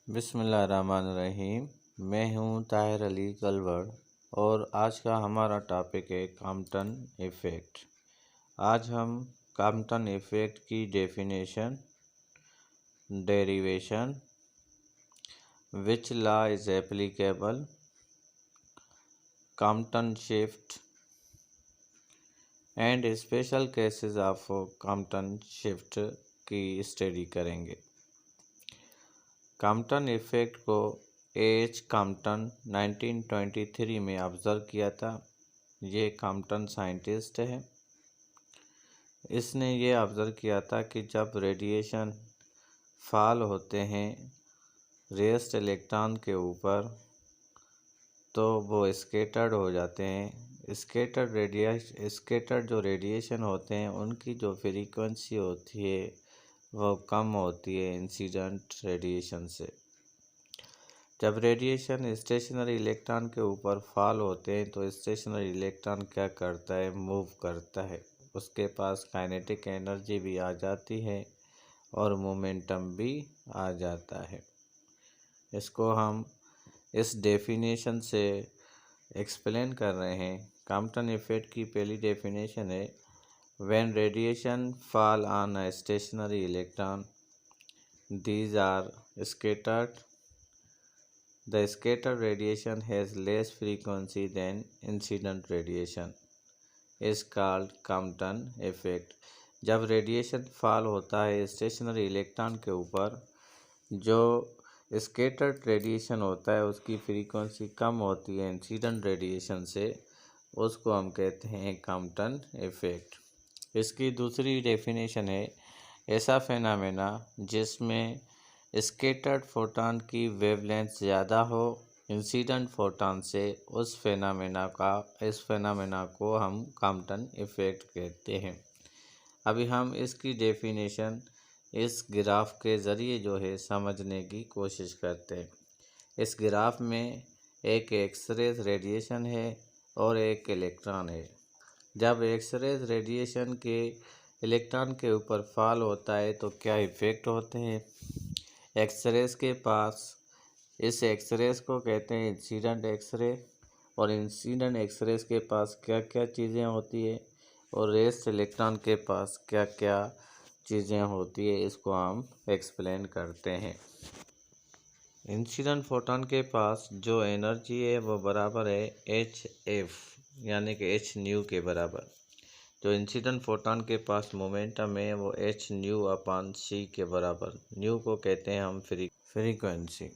बिस्मिल्लाहिर्रहमानिर्रहीम। मैं हूँ ताहिर अली कलवड़ और आज का हमारा टॉपिक है कॉम्पटन इफ़ेक्ट। आज हम कॉम्पटन इफ़ेक्ट की definition, derivation, which law is applicable, Compton shift and special cases of Compton shift की स्टडी करेंगे। कॉम्पटन इफ़ेक्ट को एच कॉम्पटन 1923 में ऑब्ज़र्व किया था। ये कॉम्पटन साइंटिस्ट है। इसने ये ऑब्ज़र्व किया था कि जब रेडिएशन फॉल होते हैं रेस्ट इलेक्ट्रॉन के ऊपर तो वो स्कैटर्ड हो जाते हैं। स्कैटर्ड जो रेडिएशन होते हैं उनकी जो फ्रीक्वेंसी होती है वो कम होती है इंसिडेंट रेडिएशन से। जब रेडिएशन स्टेशनरी इलेक्ट्रॉन के ऊपर फॉल होते हैं तो स्टेशनरी इलेक्ट्रॉन क्या करता है, मूव करता है। उसके पास काइनेटिक एनर्जी भी आ जाती है और मोमेंटम भी आ जाता है। इसको हम इस डेफिनेशन से एक्सप्लेन कर रहे हैं। कॉम्पटन इफ़ेक्ट की पहली डेफिनेशन है, when radiation fall on a stationary electron these are scattered. The scattered radiation has less frequency than incident radiation is called Compton effect. जब रेडिएशन फॉल होता है स्टेशनरी इलेक्ट्रॉन के ऊपर, जो स्कैटर्ड रेडिएशन होता है उसकी फ्रीक्वेंसी कम होती है इंसिडेंट रेडिएशन से, उसको हम कहते हैं कॉम्पटन इफ़ेक्ट। इसकी दूसरी डेफिनेशन है, ऐसा फेनामेना जिसमें स्कैटर्ड फोटॉन की वेवलेंथ ज़्यादा हो इंसिडेंट फोटॉन से, इस फेनामेना को हम कॉम्पटन इफ़ेक्ट कहते हैं। अभी हम इसकी डेफिनेशन इस ग्राफ के ज़रिए जो है समझने की कोशिश करते हैं। इस ग्राफ में एक एक्सरेज रेडिएशन है और एक इलेक्ट्रॉन है। जब एक्सरेज रेडिएशन के इलेक्ट्रॉन के ऊपर फॉल होता है तो क्या इफ़ेक्ट होते हैं। एक्सरेज के पास, इस एक्सरेज को कहते हैं इंसिडेंट एक्सरे, और इंसिडेंट एक्सरेज के पास क्या क्या चीज़ें होती है और रेस्ट इलेक्ट्रॉन के पास क्या क्या चीज़ें होती है, इसको हम एक्सप्लेन करते हैं। इंसिडेंट फोटॉन के पास जो एनर्जी है वो बराबर है एच एफ, यानी कि एच न्यू के बराबर। जो इंसिडेंट फोटॉन के पास मोमेंटम है वो एच न्यू अपान सी के बराबर। न्यू को कहते हैं हम फ्रीक्वेंसी।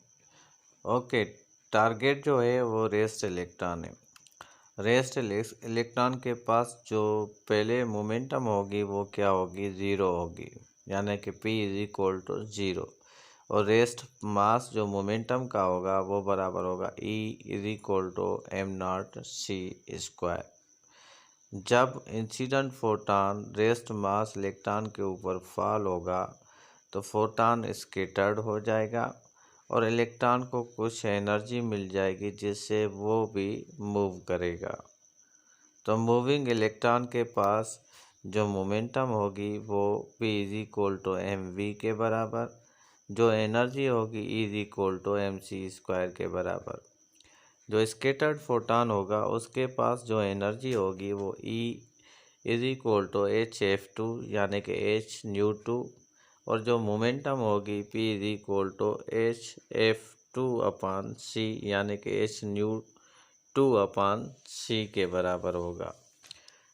ओके, टारगेट जो है वो रेस्ट इलेक्ट्रॉन है। रेस्ट इलेक्ट्रॉन के पास जो पहले मोमेंटम होगी वो क्या होगी, ज़ीरो होगी, यानी कि P = 0। और रेस्ट मास जो मोमेंटम का होगा वो बराबर होगा E = m0c²। जब incident photon rest mass electron के ऊपर फॉल होगा तो फोटॉन स्कैटर्ड हो जाएगा और इलेक्ट्रॉन को कुछ एनर्जी मिल जाएगी जिससे वो भी मूव करेगा। तो मूविंग इलेक्ट्रॉन के पास जो मोमेंटम होगी वो P = mv के बराबर, जो एनर्जी होगी E = mc² के बराबर। जो स्कैटर्ड फोटॉन होगा उसके पास जो एनर्जी होगी वो E = hf2, यानी कि h⁻², और जो मोमेंटम होगी P = hf2/c, यानी कि h⁻²/c के बराबर होगा।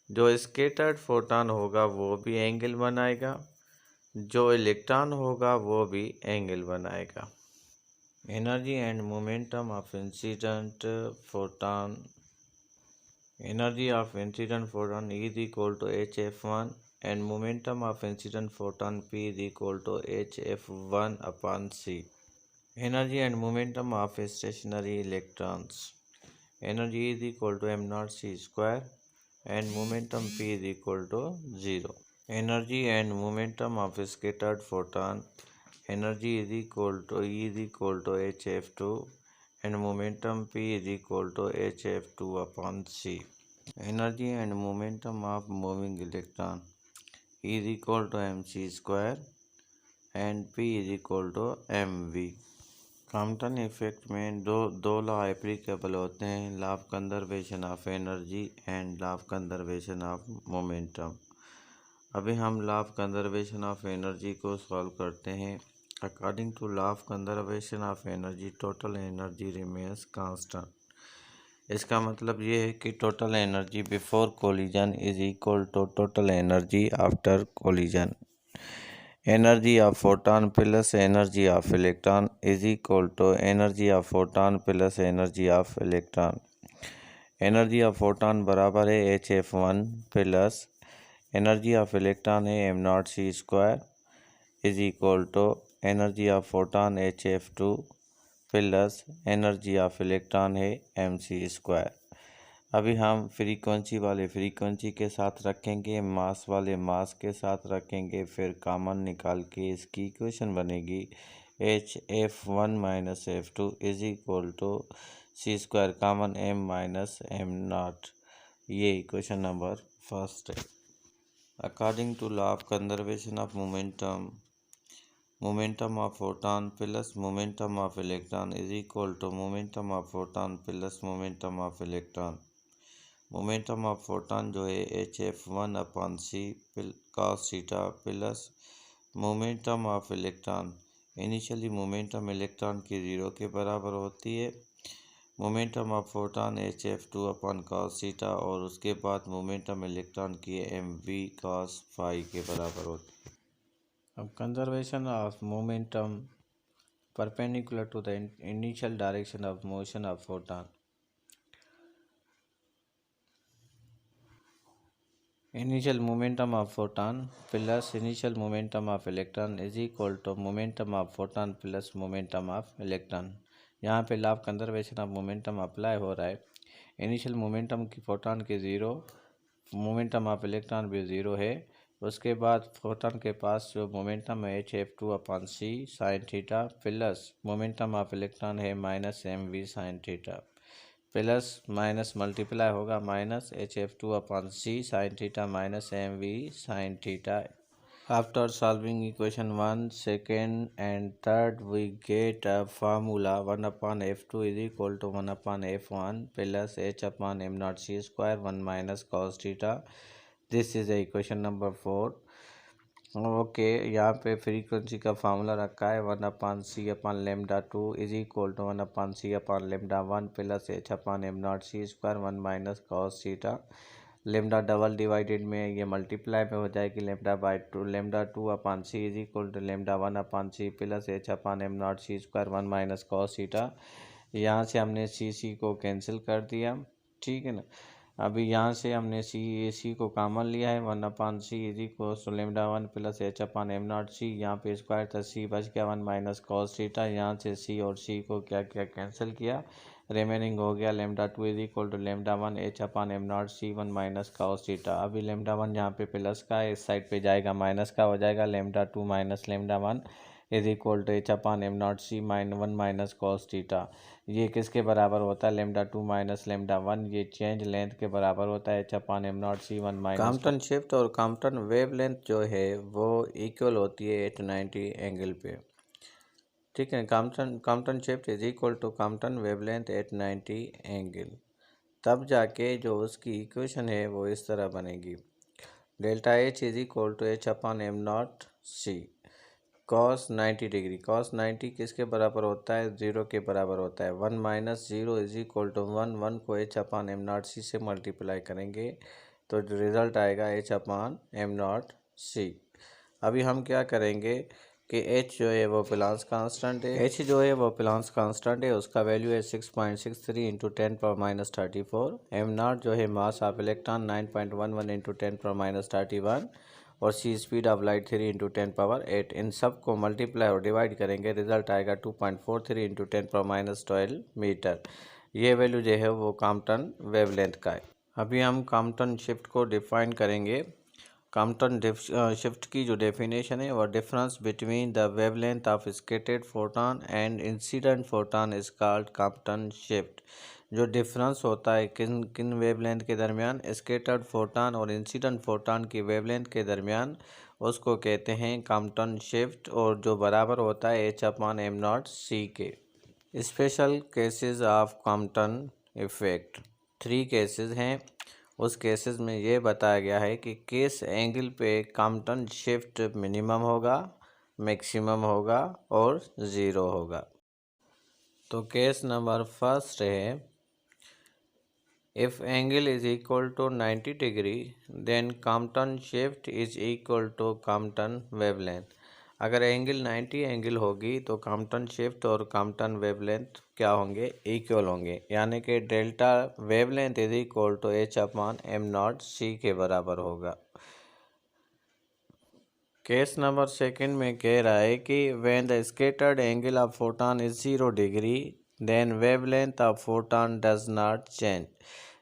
जो स्कैटर्ड फोटॉन होगा वो भी एंगल बनाएगा, जो इलेक्ट्रॉन होगा वो भी एंगल बनाएगा। Energy and momentum of incident photon. Energy of incident photon E = hf1 and momentum of incident photon P = hf1/c. Energy and momentum of stationary electrons. Energy E = m0c² and momentum P = 0. Energy and momentum of scattered photon. Energy E = hf2 and momentum P = hf2/c. Energy and momentum of moving electron E = mc² and P = mv. Compton effect में दो law applicable होते हैं, law of conservation of energy and law of conservation of momentum. अभी हम law of conservation of energy को solve करते हैं। According to law of conservation of energy, total energy remains constant. इसका मतलब ये है कि total energy before collision is equal to total energy after collision. Energy of photon plus energy of electron is equal to energy of photon plus energy of electron. Energy of photon बराबर है HF1 plus energy of electron है m0 c square is equal to energy of photon HF2 plus energy of electron है mc square। अभी हम frequency वाले frequency के साथ रखेंगे, मास वाले मास के साथ रखेंगे, फिर कॉमन निकाल के इसकी इक्वेशन बनेगी HF1 minus F2 is equal to C square common m minus m0। ये इक्वेशन नंबर फर्स्ट है। According to law of conservation of momentum, momentum of photon plus momentum of electron is equal to momentum of photon plus momentum of electron. Momentum of photon जो है HF1 upon C cos theta plus momentum of electron, initially momentum electron की 0 के बराबर होती है। Momentum of photon HF2 upon cos theta और उसके बाद मोमेंटम इलेक्ट्रॉन की mv कॉस फाई के बराबर होती है। अब conservation of momentum perpendicular to the initial direction of motion of photon. Initial momentum of photon plus initial momentum of electron is equal to momentum of photon plus momentum of electron। यहाँ पे law of conservation of momentum apply हो रहा है। Initial momentum की photon की 0, momentum of electron भी 0 है। उसके बाद फोटॉन के पास जो मोमेंटम है HF2 upon c sine theta plus momentum of electron है minus mv sine theta plus minus multiply होगा minus HF2 upon c sine theta minus mv sine theta. After solving equation 1, 2 and 3 we get a formula 1 upon F2 is equal to 1 upon F1 plus h upon m0 c square 1 minus cos theta। This is equation number 4। Okay, यहाँ पे frequency का formula रखा है 1 upon C upon lambda 2 is equal to 1 upon C upon lambda 1 plus H upon m0 c square 1 minus cos theta. Lambda double divided में ये multiply में हो जाएगी lambda by 2, lambda 2 upon C is equal to lambda 1 upon C plus H upon m0 c square 1 minus cos theta. यहाँ से हमने सी को cancel कर दिया, ठीक है ना। अभी यहाँ से हमने सी को कॉमन लिया है 1 upon C is equal to lambda 1 plus H upon m0 c। यहाँ पे स्क्वायर था, सी बच गया 1 माइनस कॉस थीटा। यहाँ से सी और सी को क्या क्या कैंसिल किया, रिमेनिंग हो गया lambda 2 is equal to lambda 1 H upon m0 c 1 minus cos theta. अभी लेमडा 1 यहाँ पे प्लस का है, इस साइड पे जाएगा माइनस का हो जाएगा lambda 2 minus lambda 1 is equal to H upon m0 c 1 minus cos theta. ये किसके बराबर होता है, लेमडा 2 माइनस लेमडा 1, ये चेंज लेंथ के बराबर होता है H upon m0 c 1 minus. Compton shift और कॉम्पटन वेवलेंथ जो है वो इक्वल होती है 890 एंगल पे, ठीक है। Compton shift is equal to Compton wavelength 890 angle. तब जाके जो उसकी इक्वेशन है वो इस तरह बनेगी, delta H is equal to H upon m0 c cos 90 डिग्री। कॉस 90 किसके बराबर होता है, 0 के बराबर होता है। 1 माइनस 0 इज इक्वल टू 1, 1 को एच अपॉन m0 c से मल्टीप्लाई करेंगे तो रिज़ल्ट आएगा एच अपॉन m0 c। अभी हम क्या करेंगे कि h जो है वो प्लांस कांस्टेंट है, h जो है वो प्लांस कांस्टेंट है, उसका वैल्यू है 6.63 इंटू 10⁻34। m0 जो है मास ऑफ इलेक्ट्रॉन 9.11 इंटू 10⁻31 और सी स्पीड ऑफ लाइट 3 इंटू 10⁻8। इन सब को मल्टीप्लाई और डिवाइड करेंगे, रिजल्ट आएगा 2.43 इंटू 10⁻12 मीटर। ये वैल्यू जो है वो कॉम्पटन वेवलेंथ का है। अभी हम कॉम्पटन शिफ्ट को डिफाइन करेंगे। कॉम्पटन शिफ्ट की जो डेफिनेशन है वो difference between the wavelength of scattered photon and incident photon is called Compton shift. जो डिफरेंस होता है किन किन वेवलेंथ के दरमियान, स्कैटर्ड फोटॉन और इंसिडेंट फोटॉन की वेवलेंथ के दरमियान, उसको कहते हैं कॉम्पटन शिफ्ट, और जो बराबर होता है एच अपॉन m0 c के। Special cases of Compton effect 3 cases हैं। उस केसेस में ये बताया गया है कि किस एंगल पे कॉम्पटन शिफ्ट मिनिमम होगा, मैक्सिमम होगा और ज़ीरो होगा। तो केस नंबर फर्स्ट है, if angle is equal to 90 degree then Compton shift is equal to Compton wavelength. अगर एंगल 90 एंगल होगी तो कॉम्पटन शिफ्ट और कॉम्पटन वेवलेंथ क्या होंगे, इक्वल होंगे, यानी कि delta wavelength is equal to h/m0c के बराबर होगा। केस नंबर सेकंड में कह रहा है कि when the scattered angle of photon is 0 degree then wavelength of photon does not change.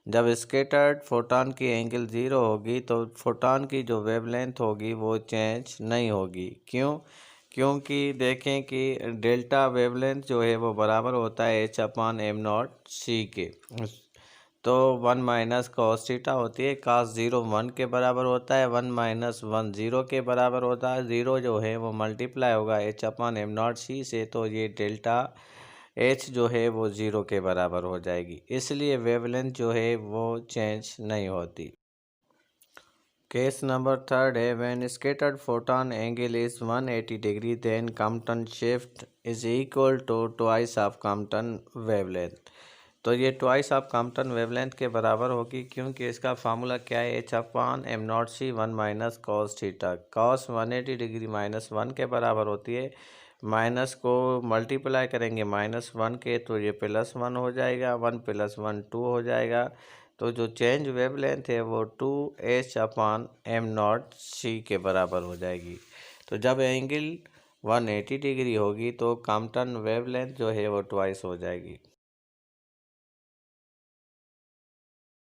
जब स्कैटर्ड फोटॉन की एंगल 0 होगी तो फोटॉन की जो वेवलेंथ होगी वो चेंज नहीं होगी। क्यों? क्योंकि देखें कि डेल्टा वेवलेंथ जो है वो बराबर होता है h/m0c के। तो 1 माइनस कॉस थीटा होती है, cos 0 1 के बराबर होता है, 1 माइनस 1 0 के बराबर होता है। 0 जो है वो मल्टीप्लाई होगा h/m0c से, तो ये डेल्टा h जो है वो 0 के बराबर हो जाएगी, इसलिए वेवलेंथ जो है वो चेंज नहीं होती। केस नंबर थर्ड है, when scattered photon angle is 180 degree then Compton shift is equal to twice of Compton wavelength. तो ये ट्वाइस ऑफ कॉम्पटन वेवलेंथ के बराबर होगी, क्योंकि इसका फार्मूला क्या है, h/m0c 1 minus cos theta. Cos 180 degree minus 1 के बराबर होती है, माइनस को मल्टीप्लाई करेंगे -1 के तो ये +1 हो जाएगा, 1 + 1 2 हो जाएगा। तो जो चेंज वेवलेंथ है वो 2h/m0c के बराबर हो जाएगी। तो जब एंगल 180 डिग्री होगी तो कॉम्पटन वेवलेंथ जो है वो ट्वाइस हो जाएगी।